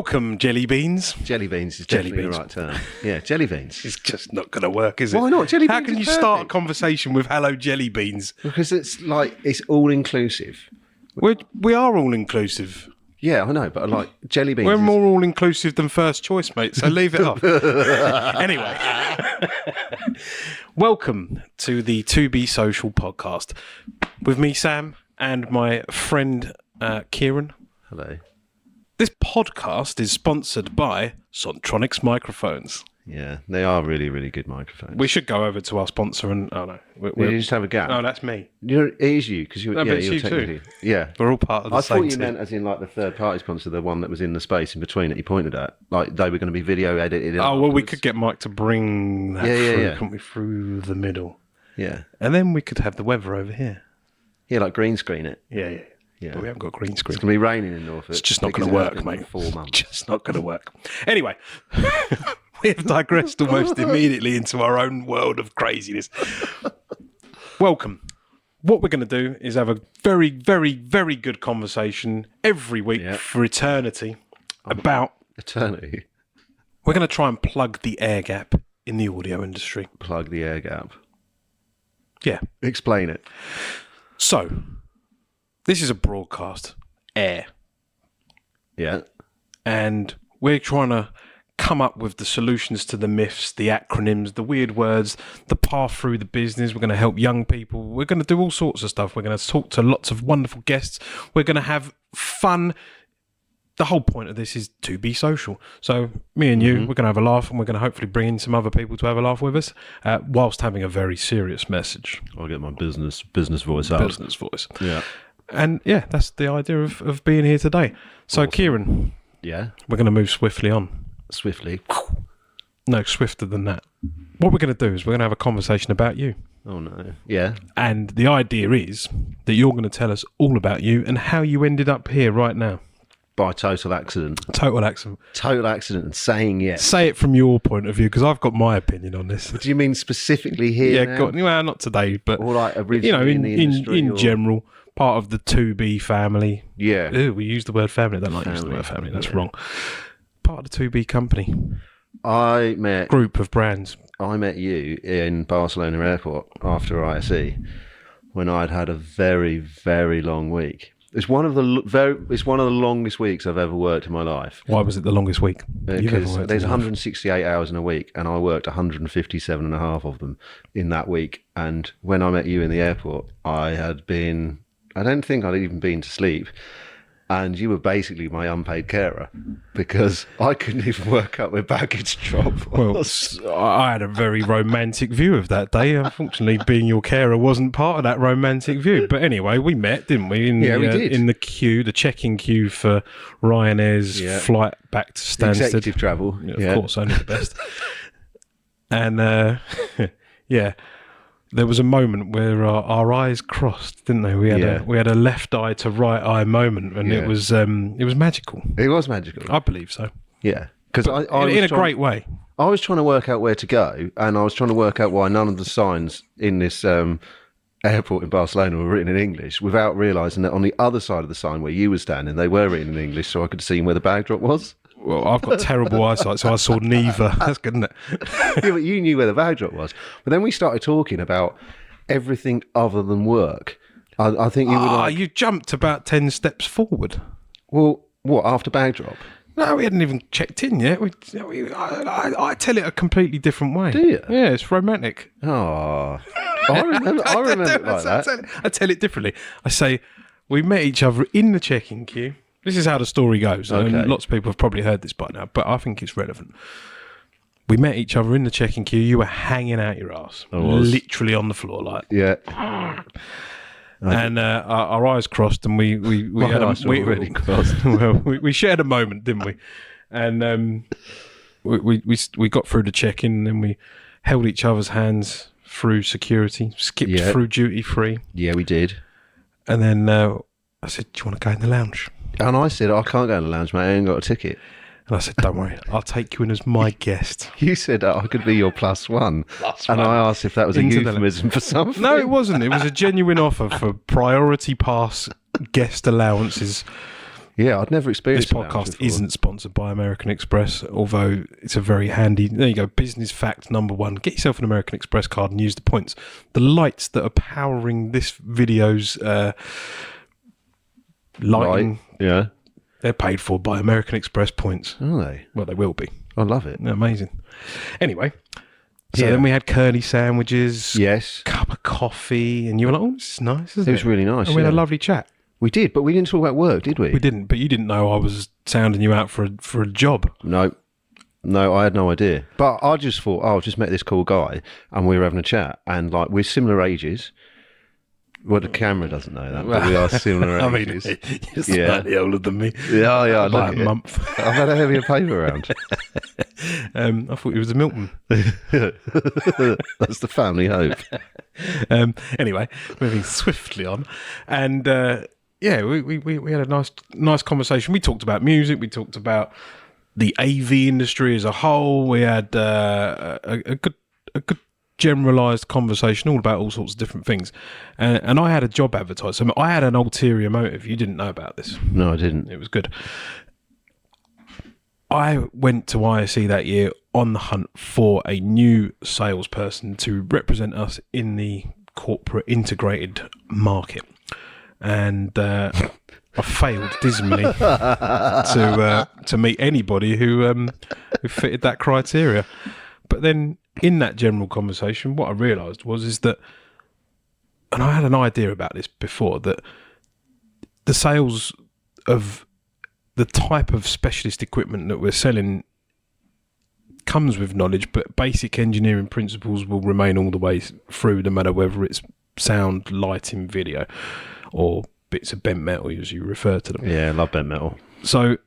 Welcome, jelly beans. Jelly beans is Jelly definitely beans. the right term. Yeah, jelly beans. It's just not going to work, is it? Why not? Jelly How beans can is you start a perfect. conversation with hello, jelly beans? Because it's all inclusive. We are all inclusive. Yeah, I know, but I like jelly beans. We're more all inclusive than first choice, mate, so leave it off. Anyway, welcome to the To Be Social podcast with me, Sam, and my friend Ciarán. Hello. This podcast is sponsored by Sontronics microphones. Yeah, they are really, really good microphones. We should go over to our sponsor and... Oh, no. You just have a gap. No, that's me. It is you, because you're, No, but it's you're you too. technically... Yeah. We're all part of the I same thought you team. meant as in like the third-party sponsor, the one that was in the space in between that you pointed at. Like they were going to be video edited. Oh, well, we afterwards. could get Mike to bring that Yeah, through, yeah. couldn't we, through the middle. Yeah. And then we could have the weather over here. Yeah, like green screen it. Yeah. Yeah. But we haven't got green screen. It's going to be raining in Norfolk. It's just not because going to it work, has been mate. for 4 months. Just not going to work. Anyway, we have digressed almost immediately into our own world of craziness. Welcome. What we're going to do is have a very, very, very good conversation every week for eternity about... Eternity. We're going to try and plug the air gap in the audio industry. Plug the air gap. Yeah. Explain it. So, this is a broadcast, air, Yeah. and we're trying to come up with the solutions to the myths, the acronyms, the weird words, the path through the business. We're going to help young people. We're going to do all sorts of stuff. We're going to talk to lots of wonderful guests. We're going to have fun. The whole point of this is to be social. So me and you, we're going to have a laugh, and we're going to hopefully bring in some other people to have a laugh with us, whilst having a very serious message. I'll get my business voice out. Business voice. Yeah. And yeah, that's the idea of being here today. So, Ciarán, Yeah. we're going to move swiftly on. Swiftly. No, swifter than that. What we're going to do is we're going to have a conversation about you. Oh no. Yeah. And the idea is that you're going to tell us all about you and how you ended up here right now. By total accident. Total accent. Total accident and saying yes. Say it from your point of view, because I've got my opinion on this. Do you mean specifically here? Yeah, well, not today, but Or like originally in in the industry? in or- general, part of the 2B family. Yeah. Ooh, we use the word family. I don't like using the word family. That's wrong. Part of the 2B company. I met Group of brands. you in Barcelona airport after ISE when I'd had a very, very long week. It's one of the longest weeks I've ever worked in my life. Why was it the longest week? Because there's 168 hours in a week, and I worked 157 and a half of them in that week. And when I met you in the airport, I don't think I'd even been to sleep. And you were basically my unpaid carer because I couldn't even work out where baggage drop was. Well, I had a very romantic view of that day. Unfortunately, being your carer wasn't part of that romantic view. But anyway, we met, didn't we? We did. In the queue, the check-in queue for Ryanair's flight back to Stansted. Executive travel. Of course, only the best. And, there was a moment where our eyes crossed, didn't they? We had a left eye to right eye moment, and it was magical. It was magical. I believe so. Yeah, because In a great way. I was trying to work out where to go, and I was trying to work out why none of the signs in this airport in Barcelona were written in English, without realising that on the other side of the sign where you were standing, they were written in English, so I could see where the bag drop was. Well, I've got terrible eyesight, so I saw neither. That's good, isn't it? Yeah, but you knew where the bag drop was. But then we started talking about everything other than work. I think you were like... you jumped about 10 steps forward. Well, what, after bag drop? No, we hadn't even checked in yet. I tell it a completely different way. Do you? Yeah, it's romantic. Oh, I remember it like that. I tell it differently. I say, we met each other in the check-in queue. This is how the story goes. Okay. And lots of people have probably heard this by now, but I think it's relevant. We met each other in the check-in queue. You were hanging out your ass. I was. Literally on the floor, like. Yeah. And our eyes crossed, and we had already crossed. Well, we shared a moment, didn't we? And we got through the check-in, and then we held each other's hands through security, skipped through duty free. Yeah, we did. And then I said, "Do you want to go in the lounge?" And I said, I can't go in the lounge, mate. I ain't got a ticket. And I said, "Don't worry, I'll take you in as my guest." You said I could be your plus one. And I asked if that was a Into the euphemism for something. No, it wasn't. It was a genuine offer for priority pass guest allowances Yeah, I'd never This experienced a lounge podcast before. isn't sponsored by American Express, although it's a very handy. There you go. Business fact number 1: get yourself an American Express card and use the points. The lights that are powering this video's lighting, Yeah. they're paid for by American Express points. Are they? Well, they will be. I love it. Amazing. Anyway, so Yeah. then we had curly sandwiches, Yes. cup of coffee, and you were like, "Oh, this is nice, isn't it?" It was really nice. And we had a yeah. lovely chat. We did, but we didn't talk about work, did we? We didn't, but you didn't know I was sounding you out for a job. No. No, I had no idea. But I just thought, oh, I've just met this cool guy and we were having a chat. And like, we're similar ages. Well, the camera doesn't know that, but we are similar I mean, ages. you're slightly older than me. Yeah, yeah, By look a at month. it. I've had a heavier paper around. I thought he was a Milton. That's the family hope. Anyway, moving swiftly on, and yeah, we had a nice conversation. We talked about music. We talked about the AV industry as a whole. We had a good generalised conversation all about all sorts of different things, and I had a job advertised. So I had an ulterior motive. You didn't know about this. No, I didn't. It was good. I went to ISE that year on the hunt for a new salesperson to represent us in the corporate integrated market, and I failed dismally to meet anybody who fitted that criteria. But then in that general conversation, what I realised is that, and I had an idea about this before, that the sales of the type of specialist equipment that we're selling comes with knowledge, but basic engineering principles will remain all the way through, no matter whether it's sound, lighting, video, or bits of bent metal, as you refer to them. Yeah, I love bent metal. So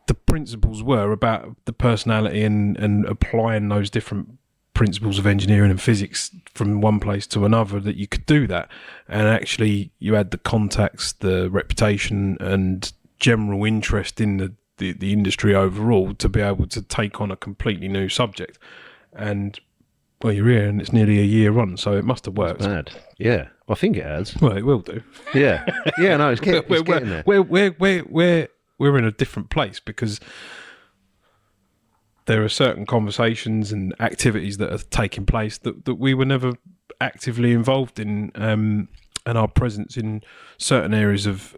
the principles were about the personality and applying those different principles of engineering and physics from one place to another, that you could do that. And actually you had the contacts, the reputation and general interest in the industry overall to be able to take on a completely new subject. And well, you're here and it's nearly a year on, so it must have worked. Bad. Yeah, I think it has. Well, it will do. Yeah. Yeah, no, it's getting there. We're in a different place because there are certain conversations and activities that are taking place that we were never actively involved in, and our presence in certain areas of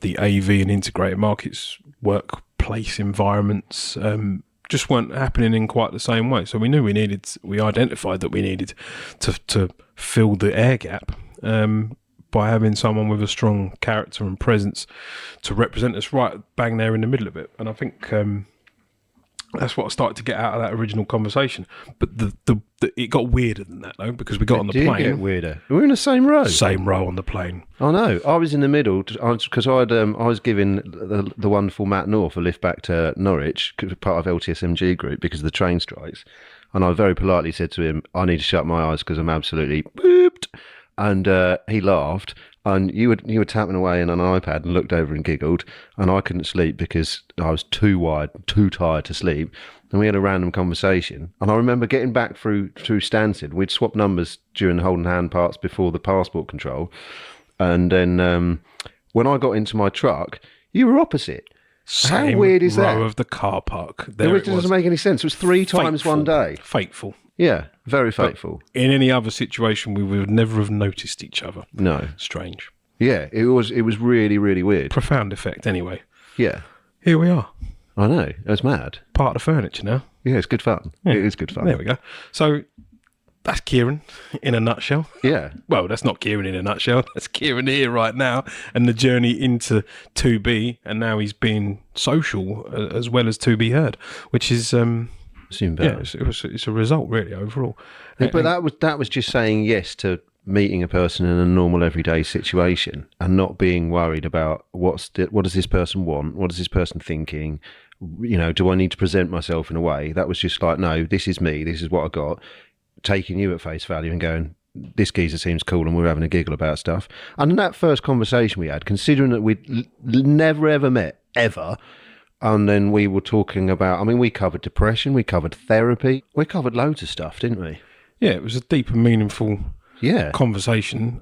the AV and integrated markets, workplace environments, just weren't happening in quite the same way. So we identified that we needed to fill the air gap by having someone with a strong character and presence to represent us right bang there in the middle of it. And I think that's what I started to get out of that original conversation. But it got weirder than that, though, because we got on the plane. Get weirder. We were in the same row. Same row on the plane. I know. I was in the middle because I was giving the wonderful Matt North a lift back to Norwich, part of LTSMG group, because of the train strikes. And I very politely said to him, I need to shut my eyes because I'm absolutely booped. And he laughed. And you were tapping away on an iPad and looked over and giggled. And I couldn't sleep because I was too tired to sleep. And we had a random conversation. And I remember getting back through Stansted. We'd swapped numbers during the holding hand parts before the passport control. And then when I got into my truck, you were opposite. Same How weird is that? row of the car park. It There doesn't make any sense. It was three times one day. Fateful. Yeah, very fateful. In any other situation, we would never have noticed each other. No. Strange. Yeah, it was really, really weird. Profound effect, anyway. Yeah. Here we are. I know. It was mad. Part of the furniture now. Yeah, it's good fun. Yeah. It is good fun. There we go. So that's Ciarán in a nutshell. Yeah. Well, that's not Ciarán in a nutshell. That's Ciarán here right now and the journey into to be, and now he's being social as well as to be heard, which is Soon better. yeah, it's a result really overall. Yeah, but that was just saying yes to meeting a person in a normal everyday situation and not being worried about what does this person want, what is this person thinking, do I need to present myself in a way? That was just like, no, this is me, this is what I got, taking you at face value and going, this geezer seems cool, and we're having a giggle about stuff. And in that first conversation we had, considering that we'd never ever met ever, and then we were talking about, we covered depression, we covered therapy, we covered loads of stuff, didn't we? Yeah, it was a deep and meaningful conversation.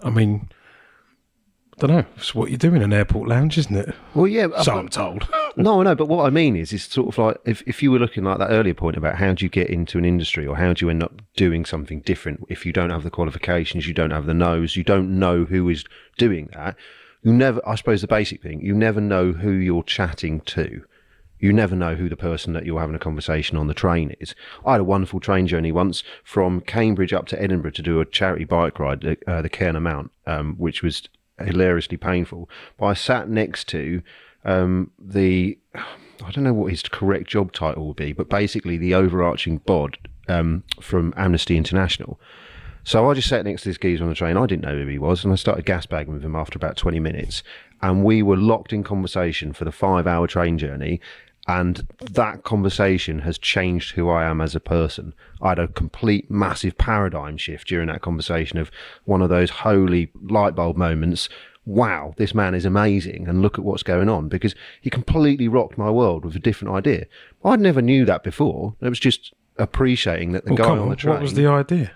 don't know. It's what you do in an airport lounge, isn't it? Well, yeah. So I'm told. No, I know, but what I mean is sort of like if you were looking like that earlier point about how do you get into an industry or how do you end up doing something different if you don't have the qualifications, you don't have the knows, you don't know who is doing that. You never, I suppose the basic thing, you never know who you're chatting to. You never know who the person that you're having a conversation on the train is. I had a wonderful train journey once from Cambridge up to Edinburgh to do a charity bike ride, the Ciarán Mount, which was hilariously painful. But I sat next to I don't know what his correct job title would be, but basically the overarching bod from Amnesty International. So I just sat next to this geezer on the train. I didn't know who he was, and I started gasbagging with him after about 20 minutes. And we were locked in conversation for the 5-hour train journey. And that conversation has changed who I am as a person. I had a complete massive paradigm shift during that conversation of one of those holy light bulb moments. Wow, this man is amazing, and look at what's going on, because he completely rocked my world with a different idea. I never knew that before. It was just appreciating that the guy on the train... What was the idea?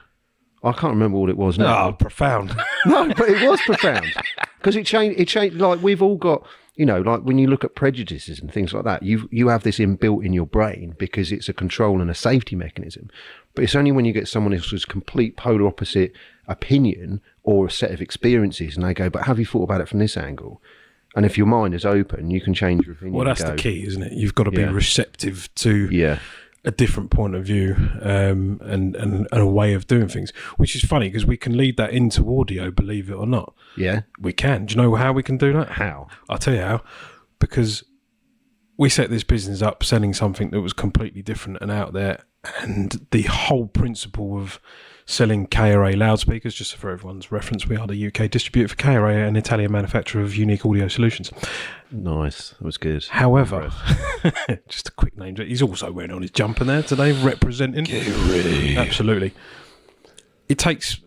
I can't remember what it was now. Oh, profound. No, but it was profound. Because it changed, like we've all got... You know, like when you look at prejudices and things like that, you have this inbuilt in your brain because it's a control and a safety mechanism. But it's only when you get someone else's complete polar opposite opinion or a set of experiences and they go, but have you thought about it from this angle? And if your mind is open, you can change your opinion. Well, that's the key, isn't it? You've got to be receptive to a different point of view and a way of doing things, which is funny because we can lead that into audio, believe it or not. Yeah. We can. Do you know how we can do that? How? I'll tell you how. Because we set this business up selling something that was completely different and out there, and the whole principle of selling KRA loudspeakers, just for everyone's reference, we are the UK distributor for KRA, an Italian manufacturer of unique audio solutions. Nice. That was good. However, just a quick name. He's also wearing on his jumper there today, representing. KRA. Absolutely. It takes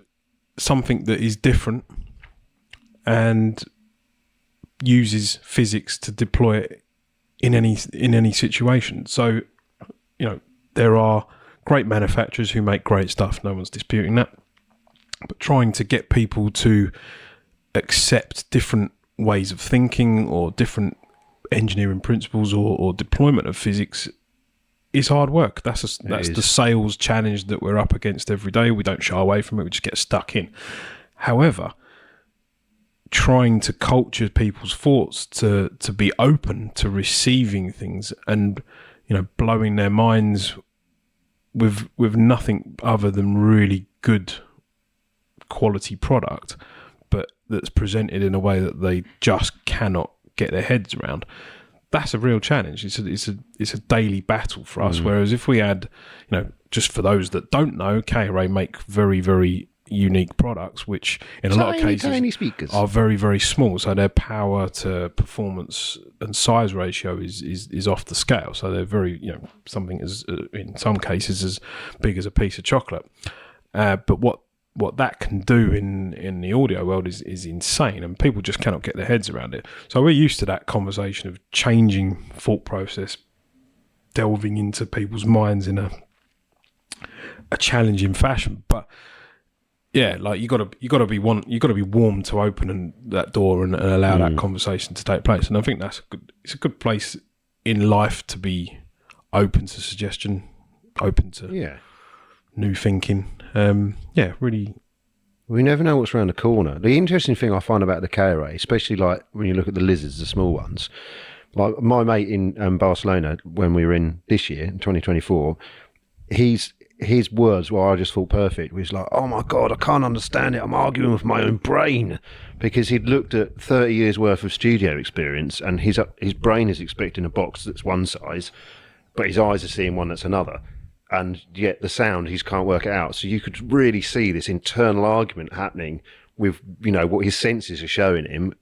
something that is different and uses physics to deploy it in any situation. So, you know, there are great manufacturers who make great stuff. No one's disputing that. But trying to get people to accept different ways of thinking or different engineering principles or deployment of physics is hard work. That's the sales challenge that we're up against every day. We don't shy away from it. We just get stuck in. However, trying to culture people's thoughts to be open to receiving things and, you know, blowing their minds with nothing other than really good quality product, but that's presented in a way that they just cannot get their heads around. That's a real challenge. It's a daily battle for us. Whereas if we had, you know, just for those that don't know, KRA make very, very unique products, which in a lot of cases speakers are very, very small. So their power to performance and size ratio is off the scale. So they're very, you know, something as in some cases as big as a piece of chocolate. But what that can do in the audio world is insane, and people just cannot get their heads around it. So we're used to that conversation of changing thought process, delving into people's minds in a challenging fashion. But yeah, like you gotta be warm to open that door and allow that conversation to take place. And I think it's a good place in life to be open to suggestion, open to new thinking. Really. We never know what's around the corner. The interesting thing I find about the KRA, especially like when you look at the lizards, the small ones, like my mate in Barcelona when we were in this year, in 2024, his words, well, I just thought perfect, was like, oh my God, I can't understand it. I'm arguing with my own brain, because he'd looked at 30 years worth of studio experience, and his brain is expecting a box that's one size, but his eyes are seeing one that's another. And yet the sound, he can't work it out. So you could really see this internal argument happening with, you know, what his senses are showing him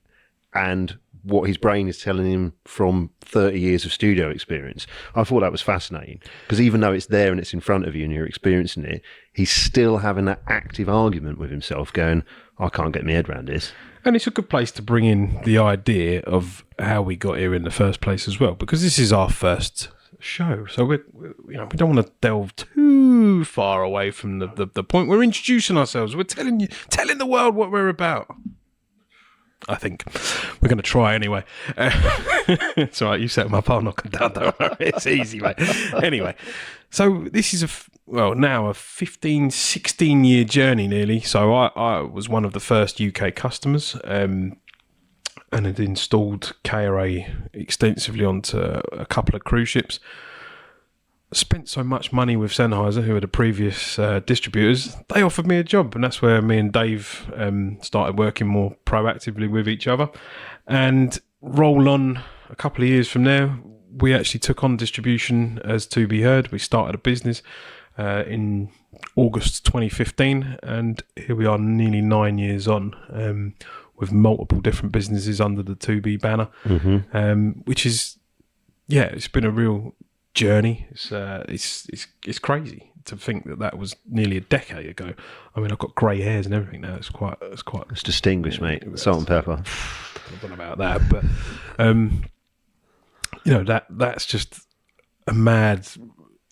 and what his brain is telling him from 30 years of studio experience. I thought that was fascinating, because even though it's there and it's in front of you and you're experiencing it, he's still having that active argument with himself going, I can't get my head around this. And it's a good place to bring in the idea of how we got here in the first place as well, because this is our first show, so we don't want to delve too far away from the point. We're introducing ourselves. We're telling the world what we're about. I think we're going to try anyway. It's all right. You set them up. I'll knock them down. Don't worry. It's easy, mate. Anyway, so this is now a 15, 16-year journey nearly. So I was one of the first UK customers and had installed KRA extensively onto a couple of cruise ships. Spent so much money with Sennheiser, who are the previous distributors. They offered me a job, and that's where me and Dave started working more proactively with each other. And roll on a couple of years from there, we actually took on distribution as To Be Heard. We started a business in August 2015, and here we are nearly 9 years on with multiple different businesses under the To Be banner, which is, it's been a real journey. It's crazy to think that was nearly a decade ago. I mean, I've got grey hairs and everything now. It's distinguished, mate. Salt and pepper. I don't know about that, but that's just a mad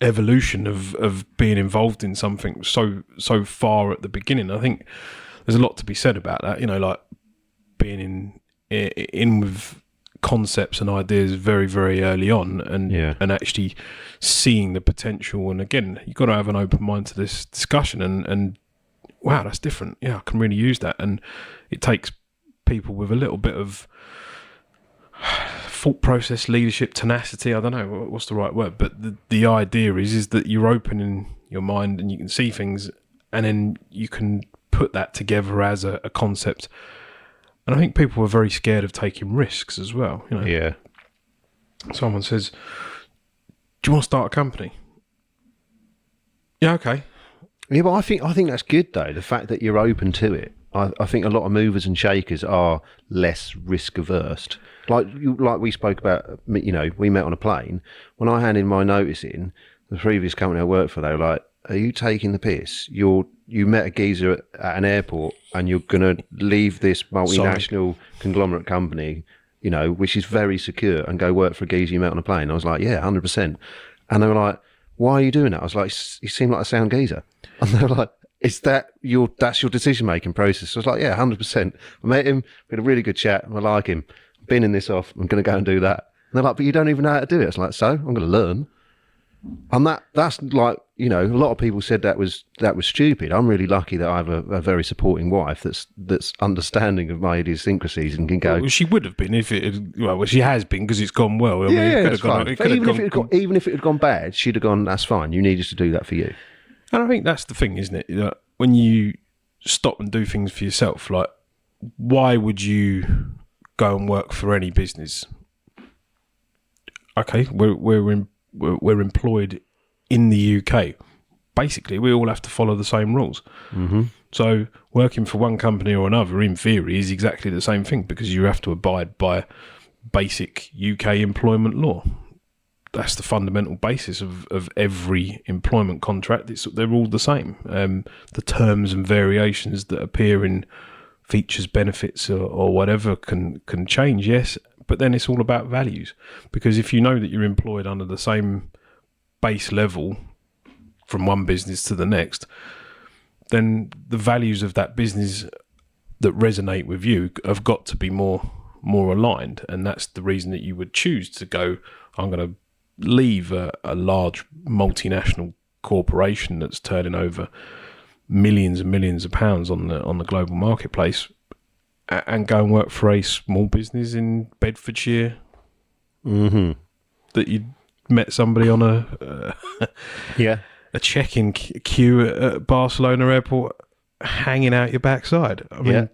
evolution of being involved in something so far at the beginning. I think there's a lot to be said about that. Like being in with concepts and ideas very, very early on, and actually seeing the potential. And again, you've got to have an open mind to this discussion, and wow, that's different. I can really use that. And it takes people with a little bit of thought process, leadership, tenacity. I don't know what's the right word, but the idea is that you're opening your mind and you can see things, and then you can put that together as a concept. And I think people were very scared of taking risks as well. Yeah. Someone says, "Do you want to start a company?" Yeah, okay. Yeah, but I think that's good though. The fact that you're open to it. I think a lot of movers and shakers are less risk averse. Like we spoke about. We met on a plane. When I handed my notice in, the previous company I worked for, they were like, "Are you taking the piss? You met a geezer at an airport and you're going to leave this multinational conglomerate company, which is very secure, and go work for a geezer you met on a plane." I was like, "Yeah, 100%. And they were like, "Why are you doing that?" I was like, "You seem like a sound geezer." And they were like, that's your decision-making process?" I was like, "Yeah, 100%. I met him, we had a really good chat, I like him. I'm binning this off, I'm going to go and do that." And they're like, "But you don't even know how to do it." I was like, "So, I'm going to learn." And that's like, a lot of people said that was stupid. I'm really lucky that I have a very supporting wife that's understanding of my idiosyncrasies and can go. Well, she would have been if it had. Well, she has been because it's gone well. It's fine. Even if it had gone bad, she'd have gone, "That's fine. You need us to do that for you." And I think that's the thing, isn't it? When you stop and do things for yourself, like, why would you go and work for any business? Okay, we're employed in the UK. Basically, we all have to follow the same rules. Mm-hmm. So working for one company or another, in theory, is exactly the same thing, because you have to abide by basic UK employment law. That's the fundamental basis of every employment contract. They're all the same. The terms and variations that appear in features, benefits, or whatever can change, yes, but then it's all about values. Because if you know that you're employed under the same base level from one business to the next, then the values of that business that resonate with you have got to be more aligned. And that's the reason that you would choose to go, "I'm going to leave a large multinational corporation that's turning over millions and millions of pounds on the global marketplace, and go and work for a small business in Bedfordshire." That you met somebody on a check-in queue at Barcelona airport, hanging out your backside. I mean,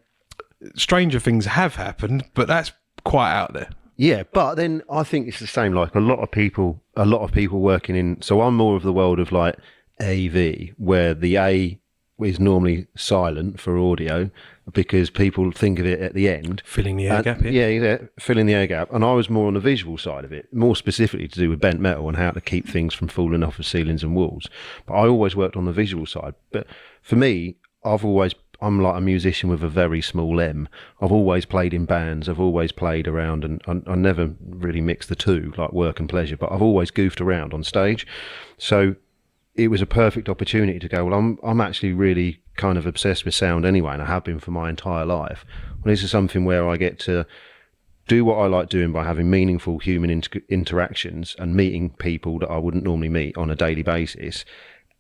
stranger things have happened, but that's quite out there. Yeah, but then I think it's the same. Like a lot of people working in. So I'm more of the world of like AV, where the A is normally silent for audio because people think of it at the end. Filling the air gap. Yeah, filling the air gap. And I was more on the visual side of it, more specifically to do with bent metal and how to keep things from falling off of ceilings and walls. But I always worked on the visual side. But for me, I'm like a musician with a very small M. I've always played in bands. I've always played around, and I never really mixed the two, like work and pleasure, but I've always goofed around on stage. So it was a perfect opportunity to go, well, I'm actually really kind of obsessed with sound anyway, and I have been for my entire life. Well, this is something where I get to do what I like doing by having meaningful human interactions and meeting people that I wouldn't normally meet on a daily basis.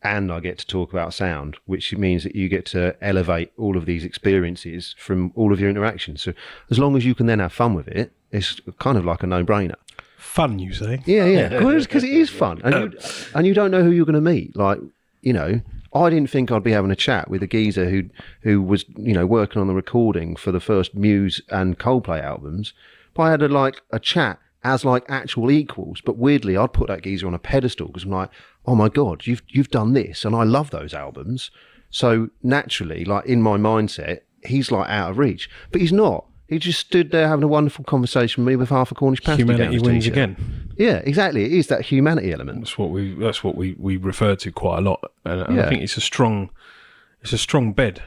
And I get to talk about sound, which means that you get to elevate all of these experiences from all of your interactions. So as long as you can then have fun with it, it's kind of like a no-brainer. Fun, you say? Yeah. Because it is fun. And you don't know who you're going to meet. Like, you know, I didn't think I'd be having a chat with a geezer who was, you know, working on the recording for the first Muse and Coldplay albums. But I had a chat as like actual equals. But weirdly, I'd put that geezer on a pedestal because I'm like, oh my God, you've done this, and I love those albums. So naturally, like in my mindset, he's like out of reach, but he's not. He just stood there having a wonderful conversation with me with half a Cornish pasty. Humanity wins t-shirt. Again. Yeah, exactly. It is that humanity element. That's what we refer to quite a lot, and yeah. I think it's a strong bed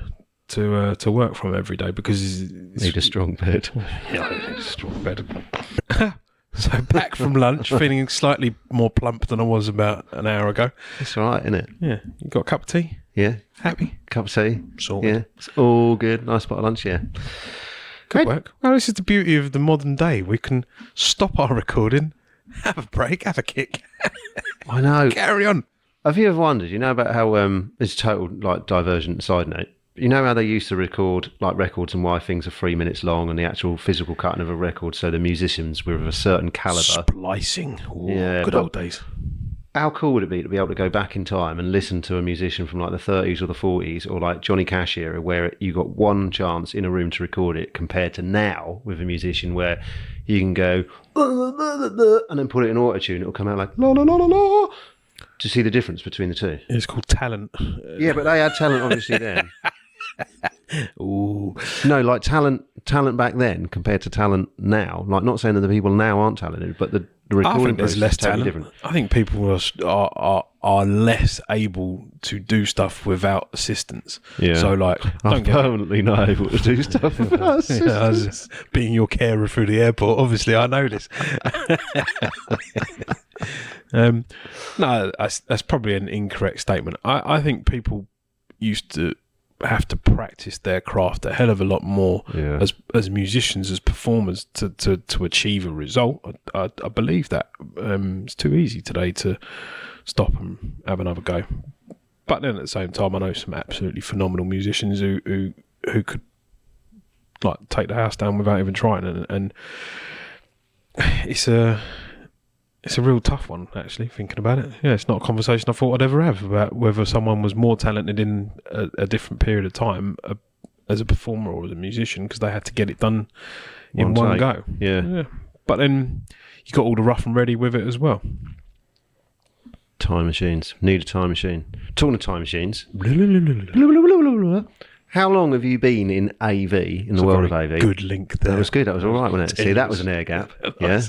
to work from every day because need a strong bed. Yeah, I need a strong bed. So back from lunch, feeling slightly more plump than I was about an hour ago. It's all right, isn't it? Yeah. You got a cup of tea? Yeah. Happy? Cup of tea? Sorted. Yeah. It's all good. Nice spot of lunch, yeah. Good work. Well, this is the beauty of the modern day. We can stop our recording, have a break, have a kick. I know. Carry on. Have you ever wondered, you know about how, it's a total like divergent side note, you know how they used to record like records and why things are 3 minutes long and the actual physical cutting of a record, so the musicians were of a certain calibre. Splicing. Ooh, yeah, good old days. How cool would it be to be able to go back in time and listen to a musician from like the 30s or the 40s or like Johnny Cash era, where you got one chance in a room to record it, compared to now with a musician where you can go and then put it in auto-tune, it'll come out like la la la la la. Do you see the difference between the two? It's called talent. Yeah, but they had talent obviously then. Ooh. No, like talent back then compared to talent now. Like, not saying that the people now aren't talented, but the recording process is totally different. I think people are less able to do stuff without assistance. Yeah. So like, I'm permanently not able to do stuff without assistance. Yeah, I was just being your carer through the airport, obviously I know this. No, that's probably an incorrect statement. I think people used to have to practice their craft a hell of a lot more as musicians, as performers, to achieve a result. I believe that it's too easy today to stop and have another go. But then at the same time, I know some absolutely phenomenal musicians who could like take the house down without even trying, and it's a real tough one, actually, thinking about it. Yeah, it's not a conversation I thought I'd ever have about whether someone was more talented in a different period of time as a performer or as a musician, because they had to get it done in one go. Yeah. But then you got all the rough and ready with it as well. Time machines. Need a time machine. Talking of time machines. How long have you been in AV, in the world of AV? Good link there. That was good. That was all right, wasn't it? See, that was an air gap. Yeah.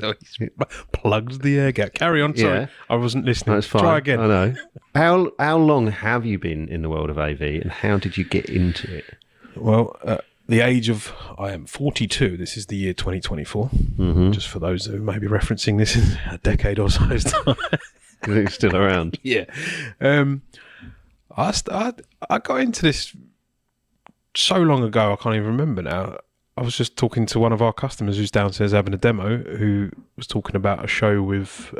Plugged the air gap. Carry on. Sorry, yeah. I wasn't listening. That's fine. Try again. I know. How long have you been in the world of AV, and how did you get into it? Well, the age of, I am 42. This is the year 2024. Mm-hmm. Just for those who may be referencing this in a decade or so's time. It's still around. Yeah. I got into this so long ago, I can't even remember now. I was just talking to one of our customers who's downstairs having a demo, who was talking about a show with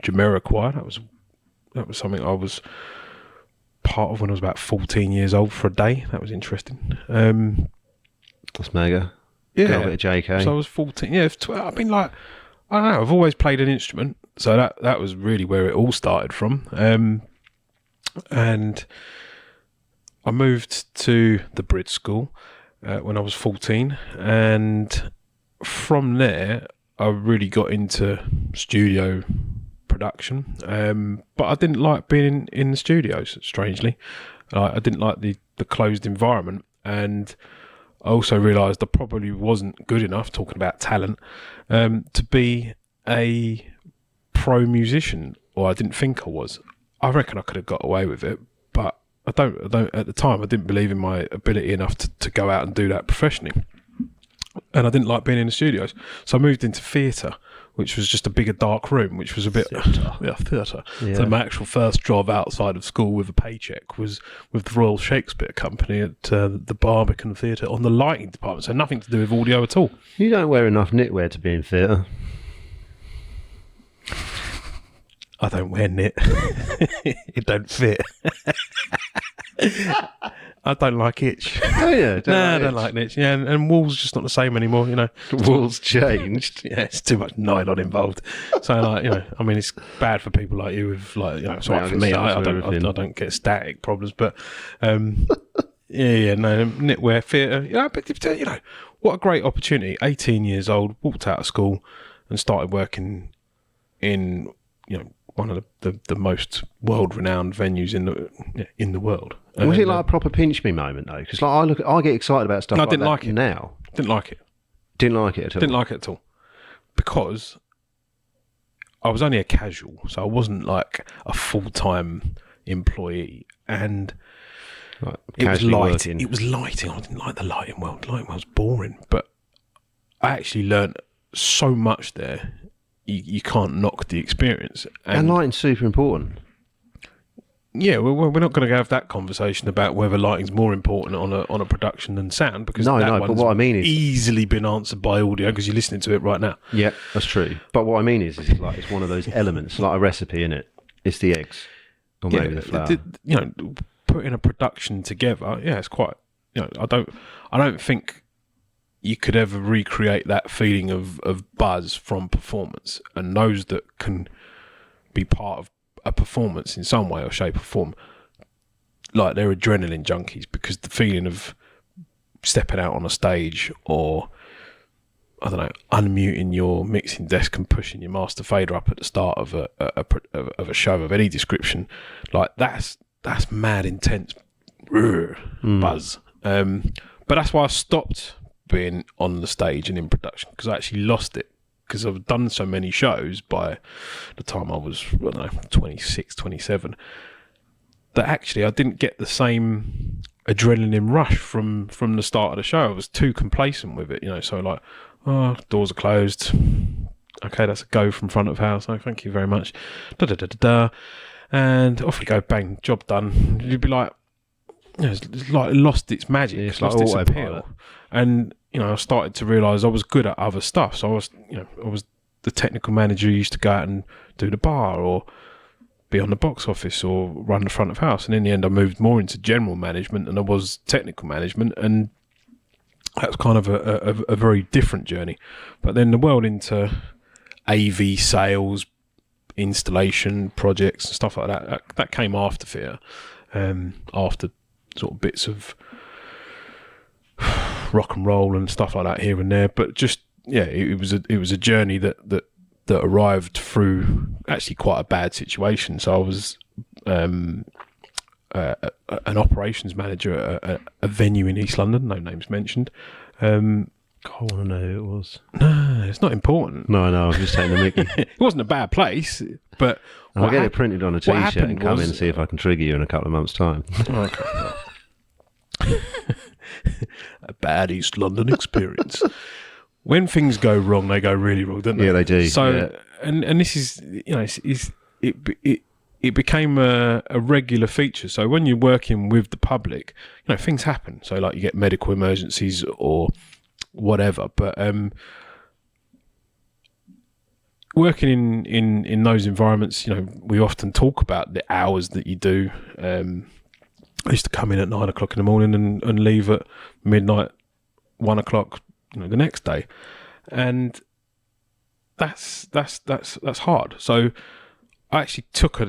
Jamiroquai. That was something I was part of when I was about 14 years old for a day. That was interesting. That's mega. Yeah. Got a bit of JK. So I was 14. Yeah, I mean, like, I don't know. I've always played an instrument, so that was really where it all started from. And I moved to the Brit School when I was 14, and from there I really got into studio production. But I didn't like being in the studios, strangely. I didn't like the closed environment, and I also realised I probably wasn't good enough, talking about talent, to be a pro musician, or I didn't think I was. I reckon I could have got away with it, but I don't at the time I didn't believe in my ability enough to go out and do that professionally, and I didn't like being in the studios. So I moved into theatre, which was just a bigger dark room, which was a bit theatre. Yeah. So my actual first job outside of school with a paycheck was with the Royal Shakespeare Company at the Barbican Theatre on the lighting department. So nothing to do with audio at all. You don't wear enough knitwear to be in theatre. I don't wear knit. It don't fit. I don't like itch. Oh yeah, I don't like itch. Yeah, and wool's just not the same anymore. Wool's changed. Yeah, it's too much nylon involved. So I mean, it's bad for people like you with it's all right for me. I don't get static problems, but knitwear, theatre. But what a great opportunity. 18 years old, walked out of school and started working in one of the most world-renowned venues in the world. Was it like a proper pinch me moment though? Because I get excited about stuff. No, like I didn't that like it now. Didn't like it. Didn't like it at all. Didn't like it at all because I was only a casual, so I wasn't like a full-time employee, and it was lighting. It was lighting. I didn't like the lighting world. Lighting was boring, but I actually learned so much there. You can't knock the experience. And lighting's super important. Yeah, we're not going to have that conversation about whether lighting's more important on a production than sound, because no. But what I mean is easily been answered by audio because you're listening to it right now. Yeah, that's true. But what I mean is like it's one of those elements, like a recipe in it. It's the eggs, or maybe the flour. Putting a production together. Yeah, it's quite. I don't think you could ever recreate that feeling of buzz from performance, and those that can be part of a performance in some way or shape or form, like they're adrenaline junkies, because the feeling of stepping out on a stage, or I don't know, unmuting your mixing desk and pushing your master fader up at the start of a show of any description, like that's mad intense buzz. But that's why I stopped being on the stage and in production, because I actually lost it, because I've done so many shows by the time I was 26, 27, that actually I didn't get the same adrenaline rush from the start of the show. I was too complacent with it, so like, oh, doors are closed, okay, that's a go from front of house, oh, thank you very much, and off we go, bang, job done. You'd be like, it's like lost its magic, it's lost its appeal. And I started to realise I was good at other stuff. So I was the technical manager who used to go out and do the bar, or be on the box office, or run the front of house. And in the end, I moved more into general management than I was technical management, and that was kind of a very different journey. But then the world into AV sales, installation projects and stuff like that came after theatre, after sort of bits of rock and roll and stuff like that here and there. But just it was a journey that arrived through actually quite a bad situation. So I was an operations manager at a venue in East London, no names mentioned. I want to know who it was. No, it's not important. No, I was just taking the mickey. It wasn't a bad place, but I'll get it printed on a t-shirt and come in and see if I can trigger you in a couple of months' time. Okay. A bad East London experience. When things go wrong, they go really wrong, don't they? Yeah, they do. So, and this is, it became a regular feature. So when you're working with the public, things happen. So like you get medical emergencies or whatever. But working in those environments, we often talk about the hours that you do. I used to come in at 9 o'clock in the morning and leave at midnight, 1 o'clock, the next day, and that's hard. So I actually took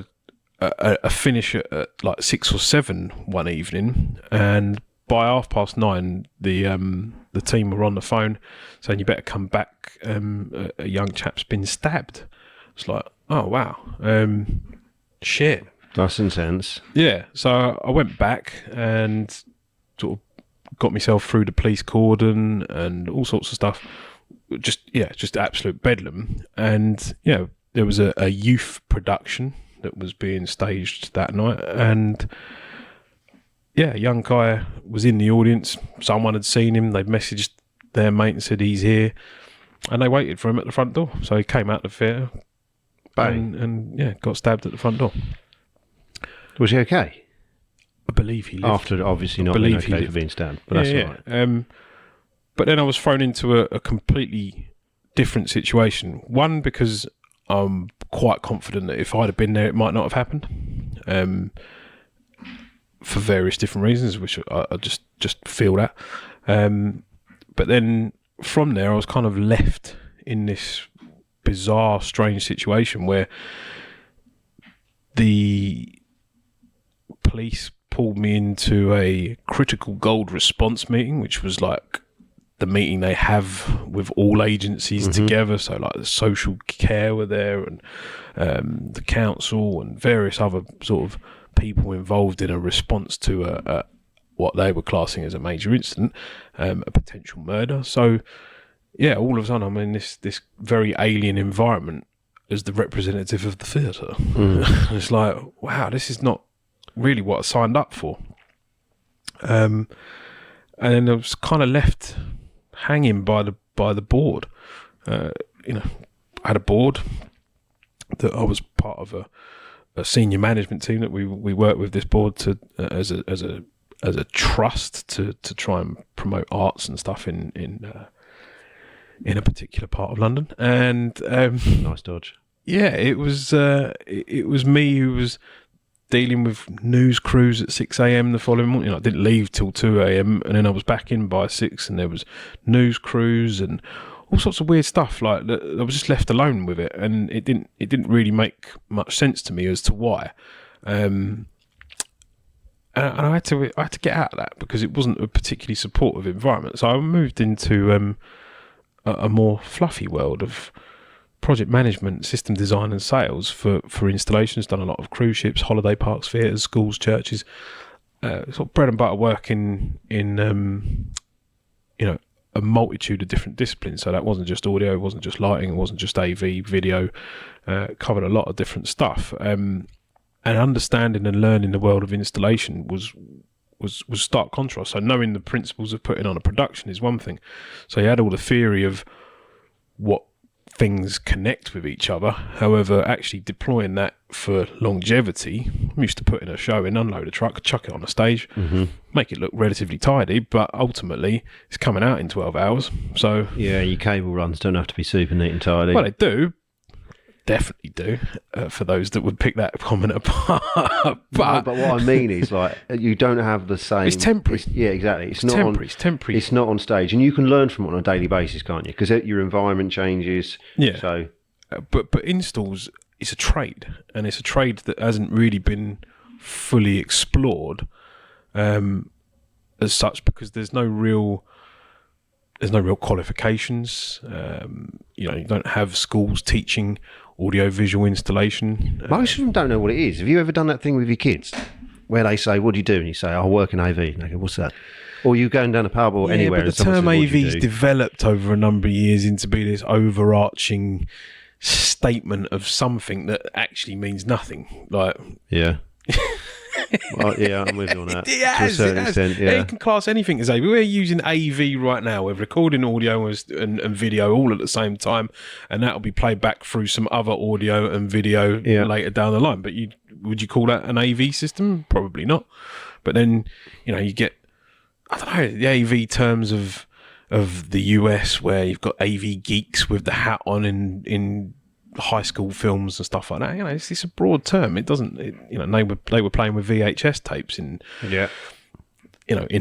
a finish at like 6 or 7 one evening, and by 9:30, the team were on the phone saying you better come back. A young chap's been stabbed. It's like, oh wow, shit. That's intense. Yeah, so I went back and sort of got myself through the police cordon and all sorts of stuff. Just absolute bedlam. And there was a youth production that was being staged that night, and a young guy was in the audience. Someone had seen him. They'd messaged their mate and said he's here. And they waited for him at the front door. So he came out the theatre and got stabbed at the front door. Was he okay? I believe he lived. After obviously not being okay for being stabbed, but that's all right. But then I was thrown into a completely different situation. One, because I'm quite confident that if I'd have been there, it might not have happened. For various different reasons, which I just feel that. But then from there, I was kind of left in this bizarre, strange situation where the police pulled me into a critical gold response meeting, which was like the meeting they have with all agencies together. So like the social care were there, and the council and various other sort of people involved in a response to a what they were classing as a major incident, a potential murder. So yeah, all of a sudden I'm in this very alien environment as the representative of the theatre. It's like, wow, this is not really what I signed up for. And then I was kind of left hanging by the board. I had a board that I was part of a senior management team that we worked with this board to as a trust to try and promote arts and stuff in a particular part of London. And Nice dodge. yeah, it was me who was dealing with news crews at 6 a.m. the following morning. I didn't leave till 2 a.m. and then I was back in by 6, and there was news crews and all sorts of weird stuff. Like, I was just left alone with it, and it didn't really make much sense to me as to why. And I had to get out of that because it wasn't a particularly supportive environment. So I moved into a more fluffy world of project management, system design and sales for installations. Done a lot of cruise ships, holiday parks, theatres, schools, churches, sort of bread and butter work in a multitude of different disciplines. So that wasn't just audio, it wasn't just lighting, it wasn't just AV, video, covered a lot of different stuff. And understanding and learning the world of installation was stark contrast. So knowing the principles of putting on a production is one thing. So you had all the theory of what things connect with each other. However, actually deploying that for longevity, I'm used to putting a show in, unload a truck, chuck it on a stage, make it look relatively tidy, but ultimately it's coming out in 12 hours. So yeah, your cable runs don't have to be super neat and tidy. Well, they do. Definitely do, for those that would pick that comment apart. but what I mean is, like, you don't have the same. It's temporary. Yeah, exactly. It's temporary. It's not on stage, and you can learn from it on a daily basis, can't you? Because your environment changes. Yeah. So, but installs, it's a trade, and it's a trade that hasn't really been fully explored as such, because there's no real qualifications. You don't have schools teaching audiovisual installation. Most of them don't know what it is. Have you ever done that thing with your kids where they say, "What do you do?" And you say, "I work in AV." And they go, "What's that?" Or you going down a pub or anywhere. But and the someone term says, "What do you AV's do?" developed over a number of years into be this overarching statement of something that actually means nothing. Like, yeah. Well, yeah, I'm with you on that. It has, to a certain extent, yeah. You can class anything as AV. We're using AV right now. We're recording audio and video all at the same time, and that'll be played back through some other audio and video later down the line. But would you call that an AV system? Probably not. But then, you get, I don't know, the AV terms of the US, where you've got AV geeks with the hat on in high school films and stuff like that. It's a broad term. It doesn't. They were playing with VHS tapes in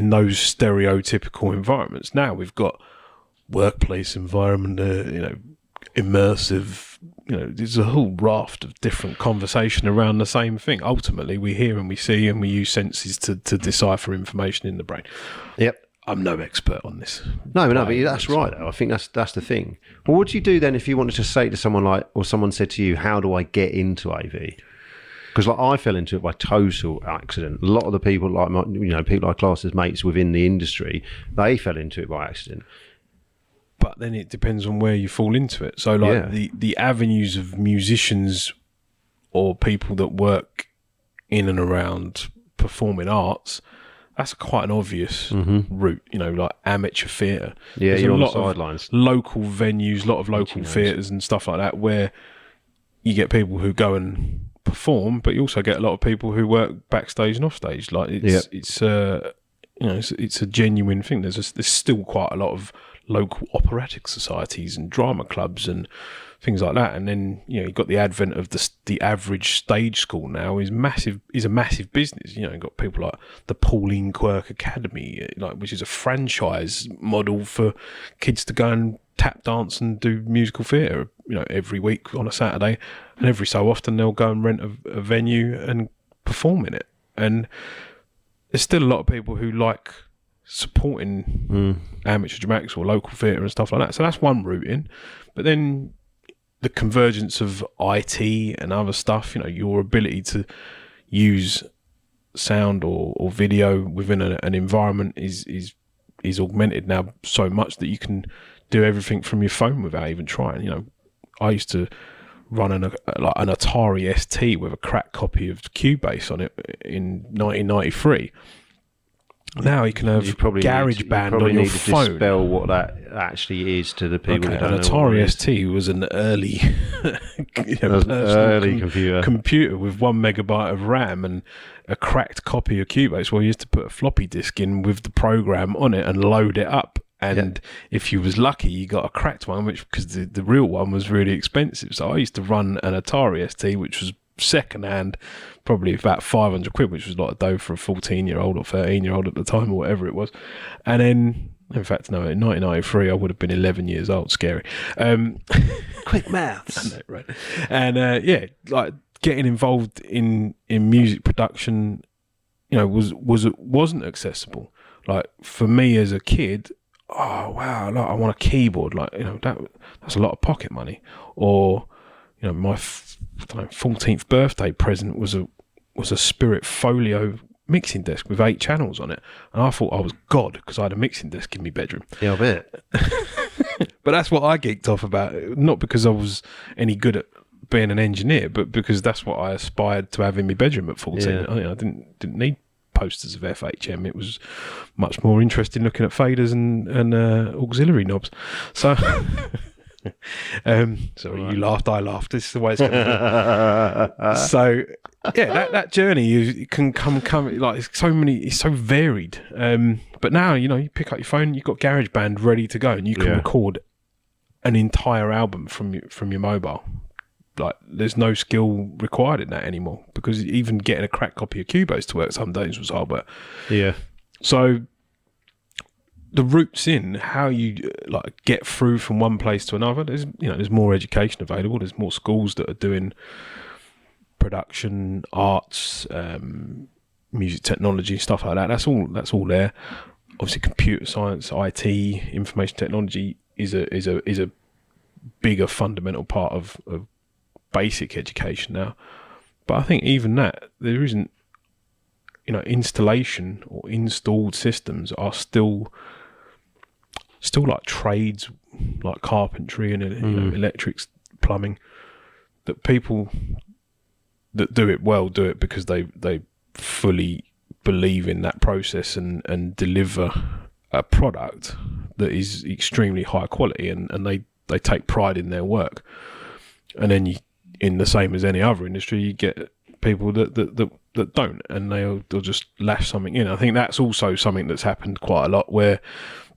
those stereotypical environments. Now we've got workplace environment. Immersive. There's a whole raft of different conversation around the same thing. Ultimately, we hear and we see and we use senses to decipher information in the brain. Yep. I'm no expert on this. No, but that's right, though. I think that's the thing. Well, what do you do then if you wanted to say to someone or someone said to you, "How do I get into AV?" Because I fell into it by total accident. A lot of the people people I class as mates within the industry, they fell into it by accident. But then it depends on where you fall into it. So, the avenues of musicians or people that work in and around performing arts, that's quite an obvious route, you know, like amateur theatre. Yeah, There's you're a on the lot of sidelines. local venues, a lot of local theatres and stuff like that, where you get people who go and perform, but you also get a lot of people who work backstage and offstage. Like it's you know, it's a genuine thing. There's still quite a lot of local operatic societies and drama clubs and things like that. And then, you know, you've got the advent of the average stage school now is a massive business. You know, you've got people like the Pauline Quirk Academy, like, which is a franchise model for kids to go and tap dance and do musical theatre, you know, every week on a Saturday, and every so often they'll go and rent a venue and perform in it. And there's still a lot of people who like supporting amateur dramatics or local theatre and stuff like that. So that's one route in. But then the convergence of IT and other stuff, you know, your ability to use sound or video within an environment is augmented now so much that you can do everything from your phone without even trying. You know, I used to run an Atari ST with a cracked copy of Cubase on it in 1993. Now you can have GarageBand on your phone. To dispel what that actually is to the people who don't know. An Atari ST was an early, computer with 1 megabyte of RAM and a cracked copy of Cubase. Well, you used to put a floppy disk in with the program on it and load it up. And if you was lucky, you got a cracked one, because the real one was really expensive. So I used to run an Atari ST, which was second hand, probably about 500 quid, which was like a dough for a 14-year-old or 13-year-old at the time or whatever it was. And then, in fact, no, in 1993, I would have been 11 years old. Scary. Quick maths. I know, right? And like getting involved in music production, you know, wasn't accessible. Like for me as a kid, oh wow, like, I want a keyboard. Like, you know, that's a lot of pocket money. Or, you know, my 14th birthday present was a Spirit Folio mixing desk with 8 channels on it, and I thought I was God because I had a mixing desk in my bedroom. Yeah, I bet. But that's what I geeked off about, not because I was any good at being an engineer, but because that's what I aspired to have in my bedroom at 14. Yeah. I didn't need posters of FHM. It was much more interesting looking at faders and auxiliary knobs. So sorry, you laughed, I laughed. This is the way it's going to be. So yeah, that journey can come like it's so varied. But now, you know, you pick up your phone, you've got GarageBand ready to go, and you can record an entire album from your mobile. Like, there's no skill required in that anymore, because even getting a cracked copy of Cubase to work some days was hard work. Yeah. So the routes in how you like get through from one place to another, there's more education available. There's more schools that are doing production, arts, music technology, stuff like that. That's all there. Obviously, computer science, IT, information technology is a bigger fundamental part of basic education now. But I think even that, there isn't, you know, installation or installed systems are still like trades, like carpentry and you know, electrics, plumbing, that people that do it well do it because they fully believe in that process and deliver a product that is extremely high quality, and they take pride in their work. And then in the same as any other industry, you get people that don't, and they'll just lash something in. I think that's also something that's happened quite a lot, where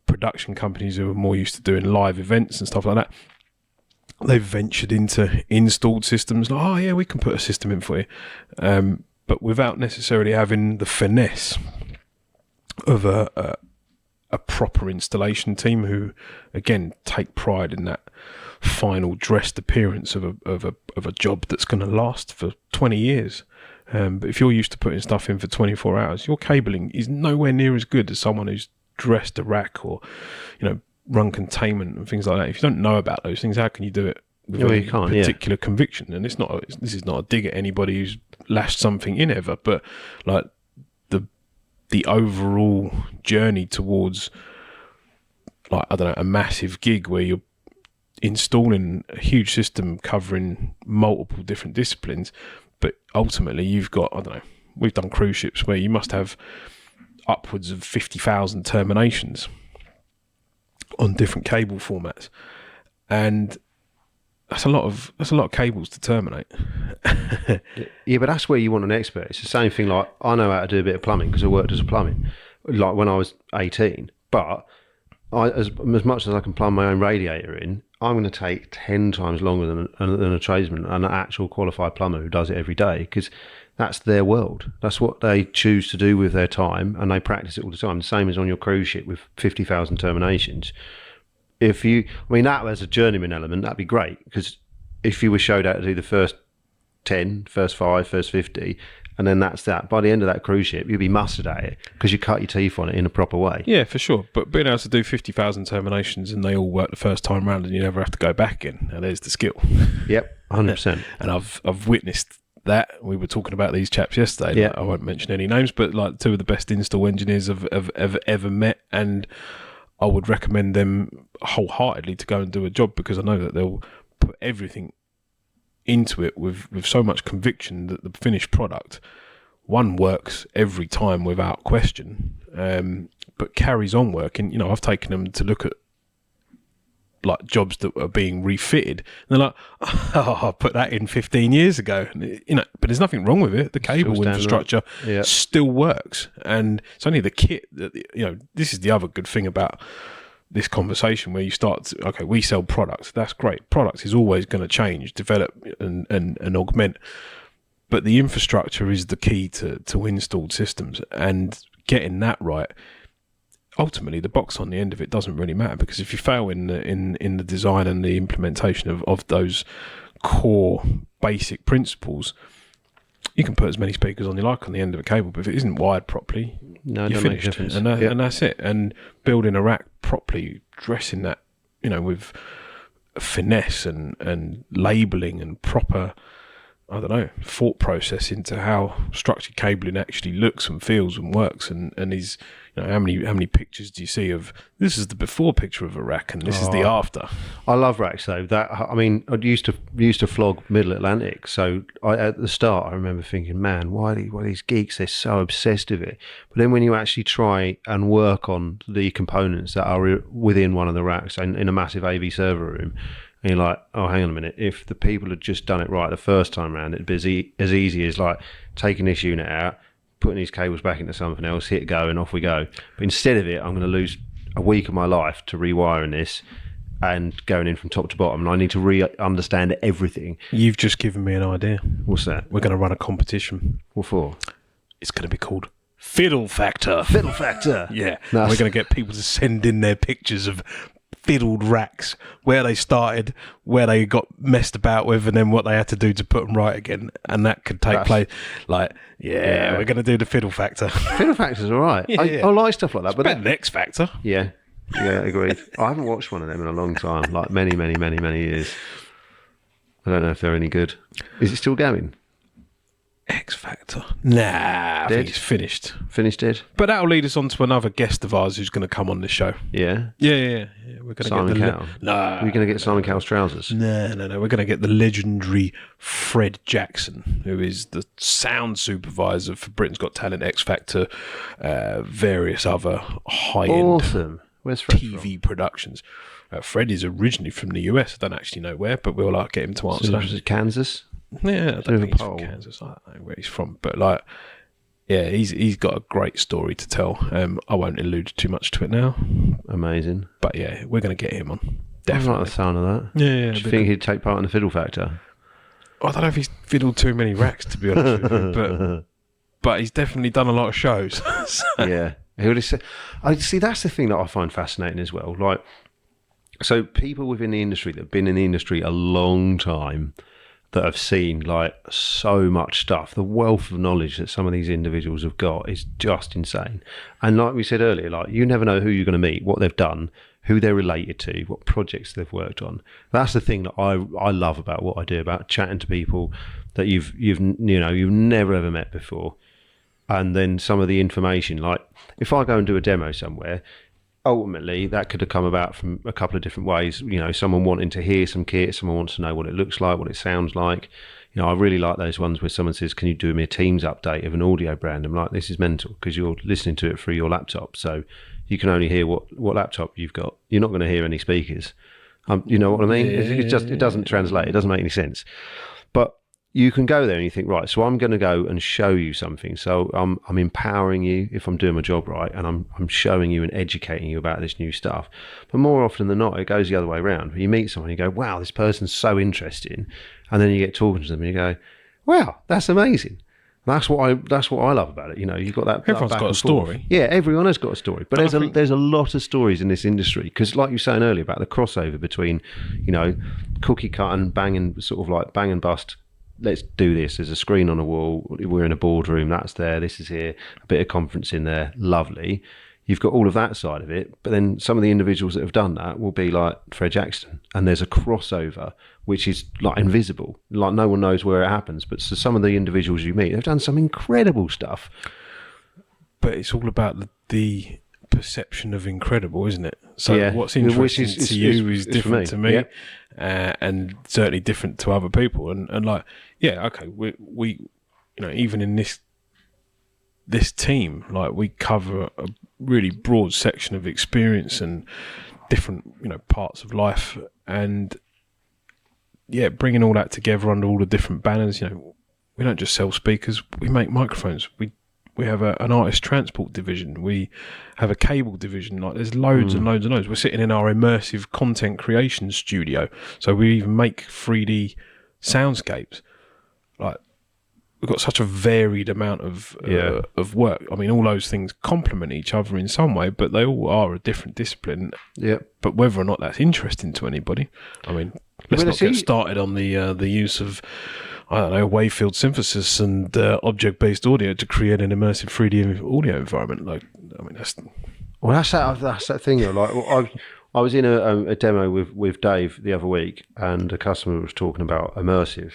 production companies who are more used to doing live events and stuff like that, they've ventured into installed systems. Like, oh yeah, we can put a system in for you, but without necessarily having the finesse of a proper installation team who, again, take pride in that final dressed appearance of a job that's going to last for 20 years. But if you're used to putting stuff in for 24 hours, your cabling is nowhere near as good as someone who's dressed a rack or, you know, run containment and things like that. If you don't know about those things, how can you do it with a particular conviction? And this is not a dig at anybody who's lashed something in ever, but like the overall journey towards, like, I don't know, a massive gig where you're installing a huge system covering multiple different disciplines, but ultimately you've got, I don't know, we've done cruise ships where you must have upwards of 50,000 terminations on different cable formats, and that's a lot of cables to terminate. Yeah, but that's where you want an expert. It's the same thing. Like, I know how to do a bit of plumbing because I worked as a plumbing, like when I was 18. But as much as I can plumb my own radiator in, I'm going to take 10 times longer than a tradesman, an actual qualified plumber who does it every day, because that's their world. That's what they choose to do with their time, and they practice it all the time. The same as on your cruise ship with 50,000 terminations. That as a journeyman element, that'd be great, because if you were showed how to do the first 10, first 5, first 50, and then that's that, by the end of that cruise ship, you'd be mustard at it because you cut your teeth on it in a proper way. Yeah, for sure. But being able to do 50,000 terminations and they all work the first time round and you never have to go back in, now there's the skill. Yep, 100%. And I've witnessed that. We were talking about these chaps yesterday. Yeah. Like, I won't mention any names, but like two of the best install engineers I've ever met, and I would recommend them wholeheartedly to go and do a job, because I know that they'll put everything into it with so much conviction that the finished product, one, works every time without question, but carries on working. You know, I've taken them to look at like jobs that are being refitted, and they're like, oh, I put that in 15 years ago, you know, but there's nothing wrong with it. The cable infrastructure still works, and it's only the kit that, you know, this is the other good thing about this conversation, where you start to, okay, we sell products, that's great. Products is always going to change, develop and augment, but the infrastructure is the key to installed systems, and getting that right, ultimately the box on the end of it doesn't really matter, because if you fail in the design and the implementation of those core basic principles, you can put as many speakers on you like on the end of a cable, but if it isn't wired properly, you're finished. And that's it. And building a rack properly, dressing that, you know, with finesse and labelling and proper, I don't know, thought process into how structured cabling actually looks and feels and works, and is, you know, how many pictures do you see of this is the before picture of a rack and this is the after? I love racks though. I used to flog Middle Atlantic, so at the start I remember thinking, man, why are these geeks, they're so obsessed with it. But then when you actually try and work on the components that are within one of the racks and in a massive AV server room, and you're like, oh, hang on a minute. If the people had just done it right the first time around, it'd be as easy as like taking this unit out, putting these cables back into something else, hit go, and off we go. But instead of it, I'm going to lose a week of my life to rewiring this and going in from top to bottom, and I need to understand everything. You've just given me an idea. What's that? We're going to run a competition. What for? It's going to be called Fiddle Factor. Fiddle Factor. Yeah. We're going to get people to send in their pictures of fiddled racks, where they started, where they got messed about with, and then what they had to do to put them right again. And that could take place. Like, we're going to do the Fiddle Factor. Fiddle Factor's all right. I like stuff like that. But better than X Factor. Yeah, agreed. I haven't watched one of them in a long time, like many, many, many, many years. I don't know if they're any good. Is it still going? X Factor? Nah, I think it's finished. Finished dead? But that'll lead us on to another guest of ours who's going to come on the show. Yeah? Yeah. We're going to Simon Cowell? No. We're going to get Simon Cowell's trousers? No. We're going to get the legendary Fred Jackson, who is the sound supervisor for Britain's Got Talent, X Factor, various other high-end awesome. Where's Fred TV productions. Fred is originally from the US. I don't actually know where, but we'll get him to answer that. Is it Kansas? Yeah, I don't think he's from Kansas. I don't know where he's from, but he's got a great story to tell. I won't allude too much to it now. Amazing. But yeah, we're going to get him on. Definitely. I like the sound of that. Yeah. Do you think he'd take part in the Fiddle Factor? I don't know if he's fiddled too many racks, to be honest with you, but he's definitely done a lot of shows. So. Yeah. He would have said, I see. That's the thing that I find fascinating as well. Like, so people within the industry that have been in the industry a long time, that have seen like so much stuff, the wealth of knowledge that some of these individuals have got is just insane. And like we said earlier, like, you never know who you're going to meet, what they've done, who they're related to, what projects they've worked on. That's the thing that I love about what I do, about chatting to people that you've never ever met before. And then some of the information, like if I go and do a demo somewhere, ultimately that could have come about from a couple of different ways. You know, someone wanting to hear some kit, someone wants to know what it looks like, what it sounds like. I really like those ones where someone says, can you do me a Teams update of an audio brand? I'm like, this is mental, because you're listening to it through your laptop. So you can only hear what laptop you've got. You're not going to hear any speakers. You know what I mean? It doesn't translate. It doesn't make any sense. But you can go there and you think, right, so I'm going to go and show you something. So I'm empowering you if I'm doing my job right, and I'm showing you and educating you about this new stuff. But more often than not, it goes the other way around. You meet someone, you go, wow, this person's so interesting. And then you get talking to them and you go, wow, that's amazing. That's what I love about it. You've got that. Everyone's got a story. Yeah, everyone has got a story. But there's a lot of stories in this industry, because, like you were saying earlier about the crossover between, cookie cut and bang and bust. Let's do this. There's a screen on a wall. We're in a boardroom. That's there. This is here. A bit of conference in there. Lovely. You've got all of that side of it. But then some of the individuals that have done that will be like Fred Jackson. And there's a crossover, which is like invisible. Like no one knows where it happens. But so some of the individuals you meet, they've done some incredible stuff. But it's all about the perception of incredible, isn't it? So what's interesting to you is different to me. And certainly different to other people. And like, okay, we even in this team, like, we cover a really broad section of experience and different parts of life, and bringing all that together under all the different banners. We don't just sell speakers, we make microphones, we have an artist transport division, we have a cable division. Like, there's loads and loads and loads. We're sitting in our immersive content creation studio, so we even make 3D soundscapes. Like, we've got such a varied amount of work. I mean, all those things complement each other in some way, but they all are a different discipline. Yeah. But whether or not that's interesting to anybody, I mean, let's not get started on the use of, I don't know, wave-field synthesis and object-based audio to create an immersive 3D audio environment. Like, I mean, that's that thing. Like, I was in a demo with Dave the other week, and a customer was talking about immersive.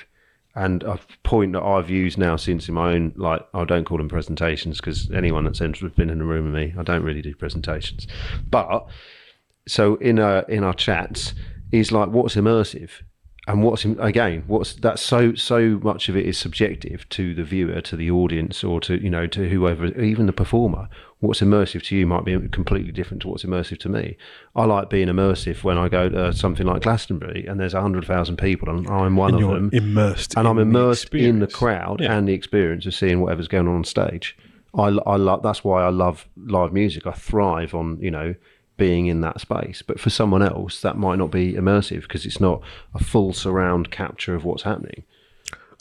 And a point that I've used now since in my own, like, I don't call them presentations, because anyone that's been in a room with me, I don't really do presentations. But so in our chats is like, what's immersive, and what's that's so much of it is subjective to the viewer, to the audience, or to to whoever, even the performer. What's immersive to you might be completely different to what's immersive to me. I like being immersive when I go to something like Glastonbury and there's 100,000 people and I'm one of them. I'm immersed in the crowd and the experience of seeing whatever's going on stage. I love. That's why I love live music. I thrive on being in that space. But for someone else, that might not be immersive, because it's not a full surround capture of what's happening.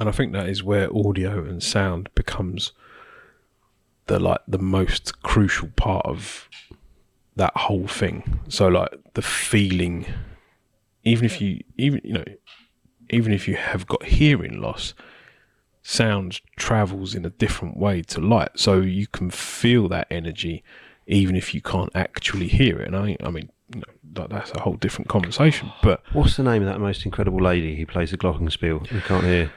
And I think that is where audio and sound becomes the most crucial part of that whole thing. So, like, the feeling, even if you have got hearing loss, sound travels in a different way to light, so you can feel that energy even if you can't actually hear it. And I mean, that's a whole different conversation. But what's the name of that most incredible lady who plays the glockenspiel? You can't hear.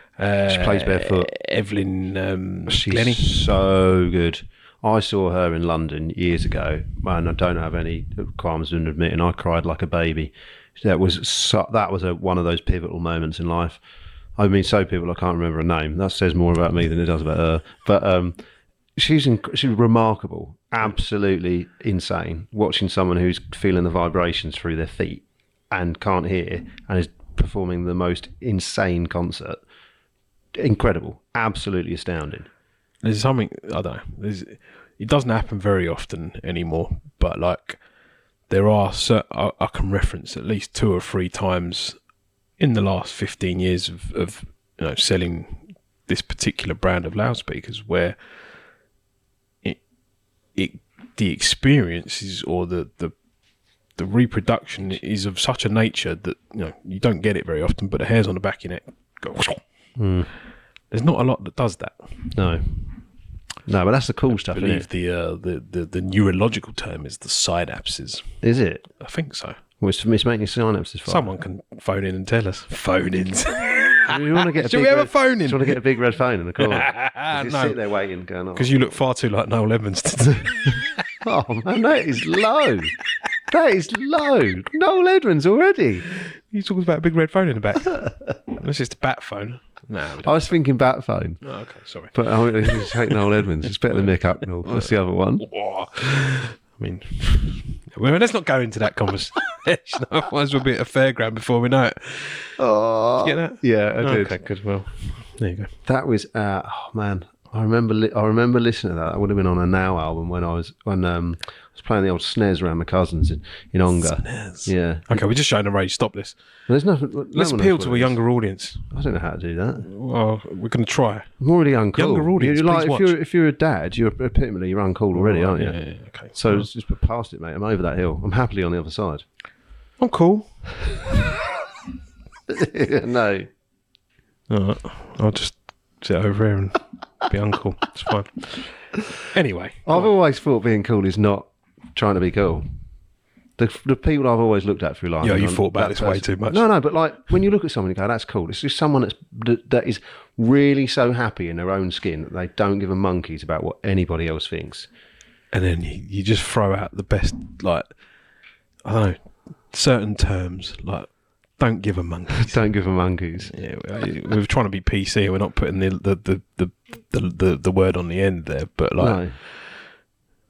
She plays barefoot. Evelyn. She's Glennie. So good. I saw her in London years ago, and I don't have any qualms in admitting I cried like a baby. That was one of those pivotal moments in life. I mean, so pivotal I can't remember her name. That says more about me than it does about her. But she's remarkable, absolutely insane. Watching someone who's feeling the vibrations through their feet and can't hear and is performing the most insane concert. Incredible, absolutely astounding. There's something, I don't know, it doesn't happen very often anymore, but like, there are I can reference at least 2 or 3 times in the last 15 years of selling this particular brand of loudspeakers where the experiences or the reproduction is of such a nature that you don't get it very often, but the hairs on the back of your neck go. There's not a lot that does that. No, but that's the cool stuff. I believe isn't it? the neurological term is the synapses. Is it? I think so. Well, it's making synapses. Someone can phone in and tell us. Phone-ins. You want to get Should we have a phone in? Do you want to get a big red phone in the corner? No. Sit there waiting, going on. Because you look far too like Noel Edmonds to do. Oh man, that is low. That is low. Noel Edmonds already. You talking about a big red phone in the back? That's just a bat phone. No, we I don't. was thinking bat phone. Oh, okay, sorry. But it's Hayden Noel Edmonds. It's better than Mick Hucknall. What's the other one? Oh, I mean, well, let's not go into that conversation. Otherwise, we'll be at a fairground before we know it. Oh, Did you get that? yeah, I did. Okay, good. Well, there you go. That was oh man, I remember listening to that. That would have been on a Now album when I was playing the old snares around my cousins in Ongar. Snares. Yeah. Okay, we're just showing a rage. Stop this. There's nothing. Let's appeal to a younger audience. I don't know how to do that. Well, we're going to try. I'm already uncool. Younger audience, You're like, please if you're a dad, you're epitomately you're uncool already, aren't you? Yeah, okay. So just put past it, mate. I'm over that hill. I'm happily on the other side. I'm cool. No. All right. I'll just sit over here and be uncool. It's fine. Anyway. I've always thought being cool is not trying to be cool. The people I've always looked at through life. Yeah, you thought about this way too much. No, but like when you look at someone and go, that's cool. It's just someone that is really so happy in their own skin that they don't give a monkeys about what anybody else thinks. And then you just throw out the best, like, I don't know, certain terms, like, don't give a monkeys. Don't give a monkeys. Yeah, we're trying to be PC. We're not putting the word on the end there, but like, No.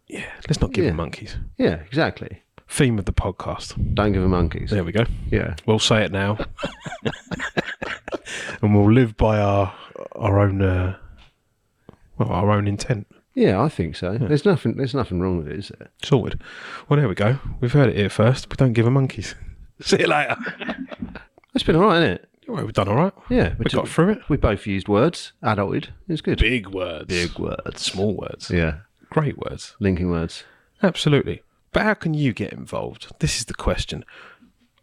yeah, let's not give them monkeys. Yeah, exactly. Theme of the podcast. Don't give a monkeys. There we go. Yeah. We'll say it now, and we'll live by our own our own intent. Yeah, I think so. Yeah. There's nothing wrong with it, is there? Sorted. Well, there we go. We've heard it here first. We don't give a monkeys. See you later. It's been all right, hasn't it? Well, we've done all right. Yeah, we got through it. We both used words. Adulted. It's good. Big words. Big words. Small words. Yeah. Great words. Linking words. Absolutely. But how can you get involved? This is the question.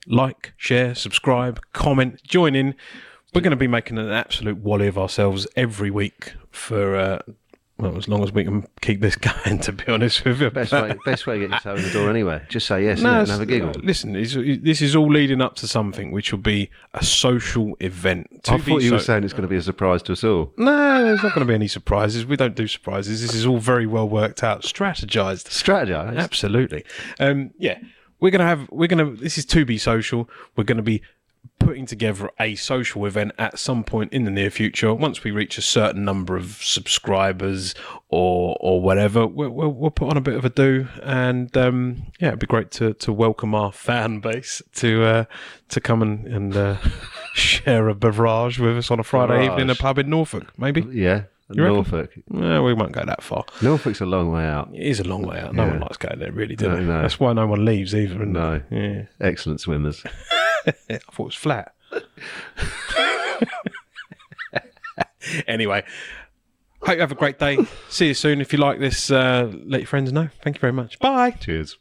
Like, share, subscribe, comment, join in. We're going to be making an absolute wally of ourselves every week for, well, as long as we can keep this going, to be honest with you. Best way to get your toe in the door anyway. Just say yes and have a giggle. Listen, this is all leading up to something which will be a social event. I thought you were saying it's going to be a surprise to us all. No, there's not going to be any surprises. We don't do surprises. This is all very well worked out, strategized. Strategized? Absolutely. Yeah, this is to be social. We're going to be putting together a social event at some point in the near future. Once we reach a certain number of subscribers or whatever, we'll put on a bit of a do, and yeah, it'd be great to welcome our fan base to come and share a beverage with us on a Friday evening in a pub in Norfolk, maybe. Yeah. Norfolk. No, we won't go that far. Norfolk's a long way out. It is a long way out. No one likes going there, really, do they? No. That's why no one leaves either. No. Yeah. Excellent swimmers. I thought it was flat. Anyway, hope you have a great day. See you soon. If you like this, let your friends know. Thank you very much. Bye. Cheers.